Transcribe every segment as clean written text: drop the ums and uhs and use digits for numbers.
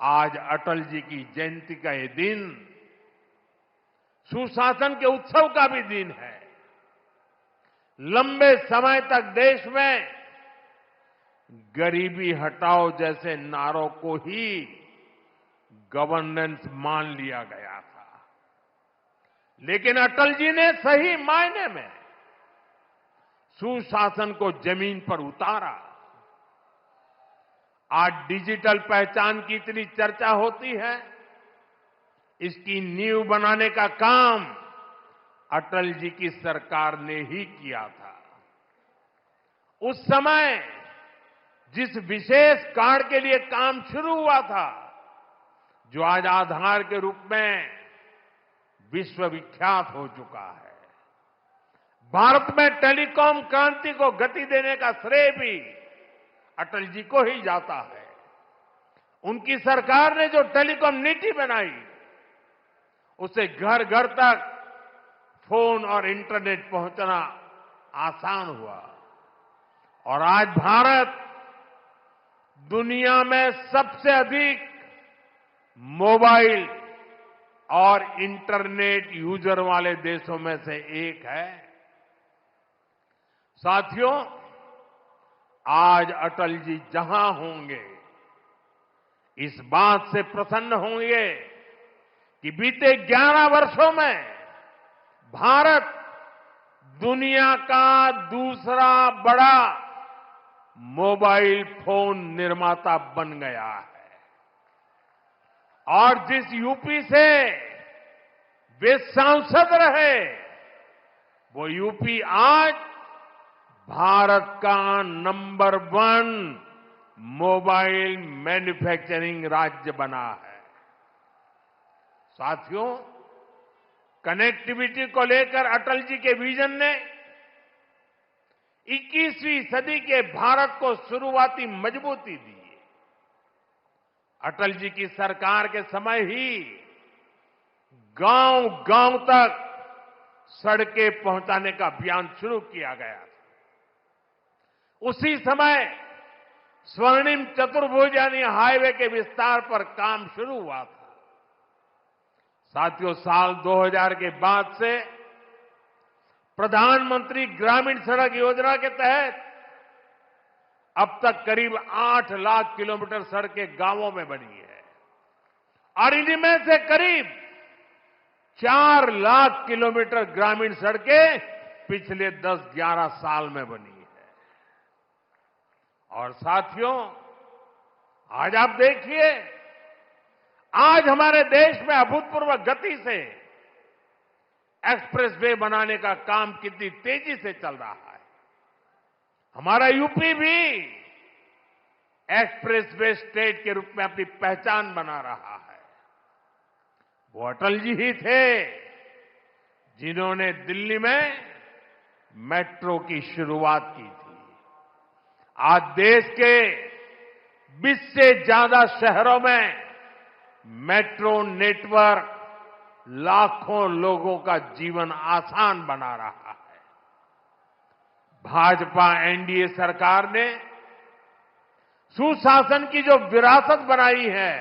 आज अटल जी की जयंती का ये दिन सुशासन के उत्सव का भी दिन है। लंबे समय तक देश में गरीबी हटाओ जैसे नारों को ही गवर्नेंस मान लिया गया था, लेकिन अटल जी ने सही मायने में सुशासन को जमीन पर उतारा। आज डिजिटल पहचान की इतनी चर्चा होती है, इसकी नींव बनाने का काम अटल जी की सरकार ने ही किया था। उस समय जिस विशेष कार्ड के लिए काम शुरू हुआ था, जो आज आधार के रूप में विश्वविख्यात हो चुका है, भारत में टेलीकॉम क्रांति को गति देने का श्रेय भी अटल जी को ही जाता है। उनकी सरकार ने जो टेलीकॉम नीति बनाई, उससे घर घर तक फोन और इंटरनेट पहुंचना आसान हुआ और आज भारत दुनिया में सबसे अधिक मोबाइल और इंटरनेट यूजर वाले देशों में से एक है। साथियों, आज अटल जी जहां होंगे, इस बात से प्रसन्न होंगे कि बीते 11 वर्षों में भारत दुनिया का दूसरा बड़ा मोबाइल फोन निर्माता बन गया है और जिस यूपी से वे सांसद रहे, वो यूपी आज भारत का नंबर 1 मोबाइल मैन्युफैक्चरिंग राज्य बना है। साथियों, कनेक्टिविटी को लेकर अटल जी के विजन ने 21वीं सदी के भारत को शुरुआती मजबूती दी। अटल जी की सरकार के समय ही गांव गांव तक सड़कें पहुंचाने का अभियान शुरू किया गया था। उसी समय स्वर्णिम चतुर्भुज यानी हाईवे के विस्तार पर काम शुरू हुआ था। साथियों, साल 2000 के बाद से प्रधानमंत्री ग्रामीण सड़क योजना के तहत अब तक करीब 8 लाख किलोमीटर सड़कें गांवों में बनी है और इनमें से करीब 4 लाख किलोमीटर ग्रामीण सड़कें पिछले 10-11 साल में बनी है। और साथियों, आज आप देखिए, आज हमारे देश में अभूतपूर्व गति से एक्सप्रेसवे बनाने का काम कितनी तेजी से चल रहा है। हमारा यूपी भी एक्सप्रेसवे स्टेट के रूप में अपनी पहचान बना रहा है। वो अटल जी ही थे जिन्होंने दिल्ली में मेट्रो की शुरुआत की थी। आज देश के 20 से ज्यादा शहरों में मेट्रो नेटवर्क लाखों लोगों का जीवन आसान बना रहा है। भाजपा एनडीए सरकार ने सुशासन की जो विरासत बनाई है,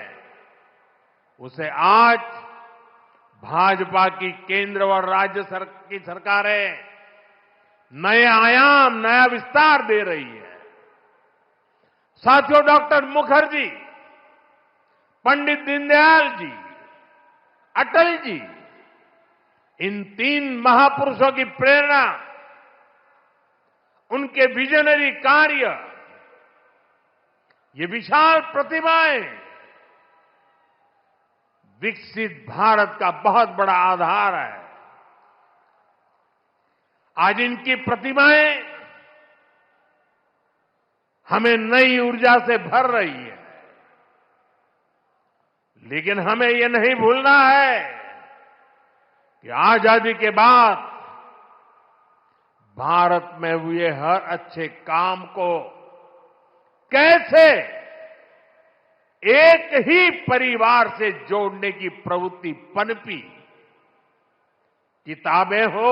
उसे आज भाजपा की केंद्र और राज्य की सरकारें नए आयाम, नया विस्तार दे रही है। साथियों, डॉक्टर मुखर्जी, पंडित दीनदयाल जी, अटल जी, इन 3 महापुरुषों की प्रेरणा, उनके विजनरी कार्य, ये विशाल प्रतिभाएं विकसित भारत का बहुत बड़ा आधार है। आज इनकी प्रतिभाएं हमें नई ऊर्जा से भर रही है, लेकिन हमें यह नहीं भूलना है कि आजादी के बाद भारत में हुए हर अच्छे काम को कैसे एक ही परिवार से जोड़ने की प्रवृत्ति पनपी। किताबें हो,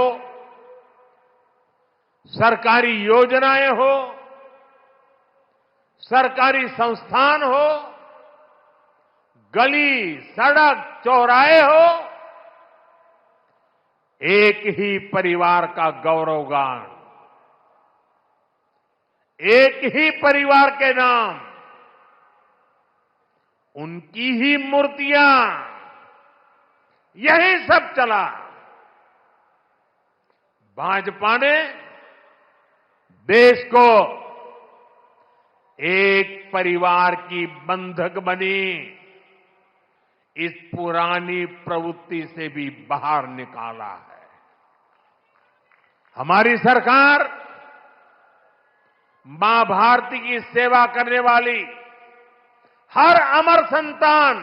सरकारी योजनाएं हो, सरकारी संस्थान हो, गली, सड़क, चौराहे हो, एक ही परिवार का गौरवगान, एक ही परिवार के नाम, उनकी ही मूर्तियां, यही सब चला। भाजपा ने देश को एक परिवार की बंधक बनी इस पुरानी प्रवृत्ति से भी बाहर निकाला है। हमारी सरकार मां भारती की सेवा करने वाली हर अमर संतान,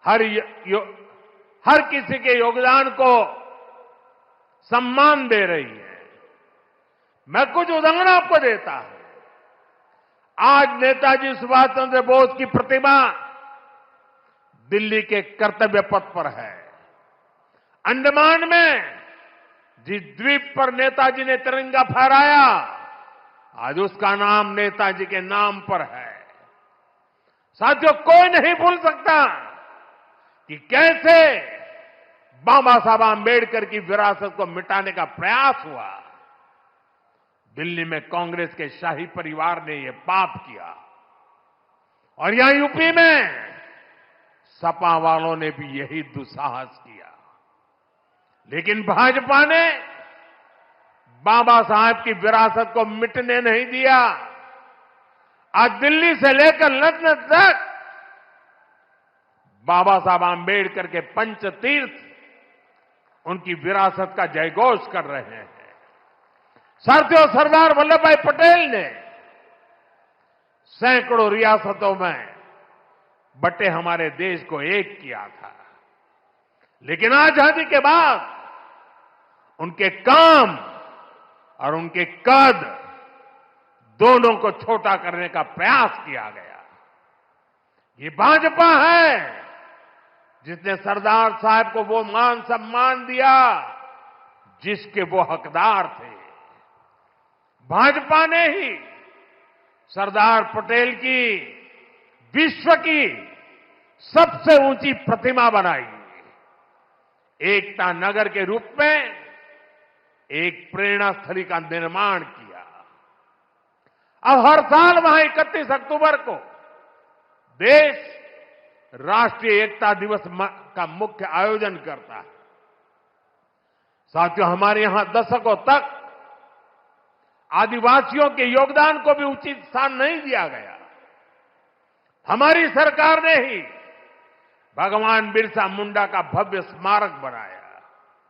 हर किसी के योगदान को सम्मान दे रही है। मैं कुछ उदाहरण आपको देता हूं। आज नेताजी सुभाष चंद्र बोस की प्रतिमा दिल्ली के कर्तव्य पथ पर है। अंडमान में जिस द्वीप पर नेताजी ने तिरंगा फहराया, आज उसका नाम नेताजी के नाम पर है। साथियों, कोई नहीं भूल सकता कि कैसे बाबा साहब आंबेडकर की विरासत को मिटाने का प्रयास हुआ। दिल्ली में कांग्रेस के शाही परिवार ने यह पाप किया और यहां यूपी में सपा वालों ने भी यही दुस्साहस किया। लेकिन भाजपा ने बाबा साहब की विरासत को मिटने नहीं दिया। आज दिल्ली से लेकर लखनऊ तक बाबा साहब आंबेडकर के पंचतीर्थ उनकी विरासत का जयघोष कर रहे हैं। साथियों, सरदार वल्लभ भाई पटेल ने सैकड़ों रियासतों में बटे हमारे देश को एक किया था। लेकिन आजादी के बाद उनके काम और उनके कद दोनों को छोटा करने का प्रयास किया गया। ये भाजपा है जिसने सरदार साहब को वो मान सम्मान दिया जिसके वो हकदार थे। भाजपा ने ही सरदार पटेल की विश्व की सबसे ऊंची प्रतिमा बनाई, एकता नगर के रूप में एक प्रेरणा स्थली का निर्माण किया। अब हर साल वहां 31 अक्टूबर को देश राष्ट्रीय एकता दिवस का मुख्य आयोजन करता है। साथियों, हमारे यहां दशकों तक आदिवासियों के योगदान को भी उचित स्थान नहीं दिया गया। हमारी सरकार ने ही भगवान बिरसा मुंडा का भव्य स्मारक बनाया।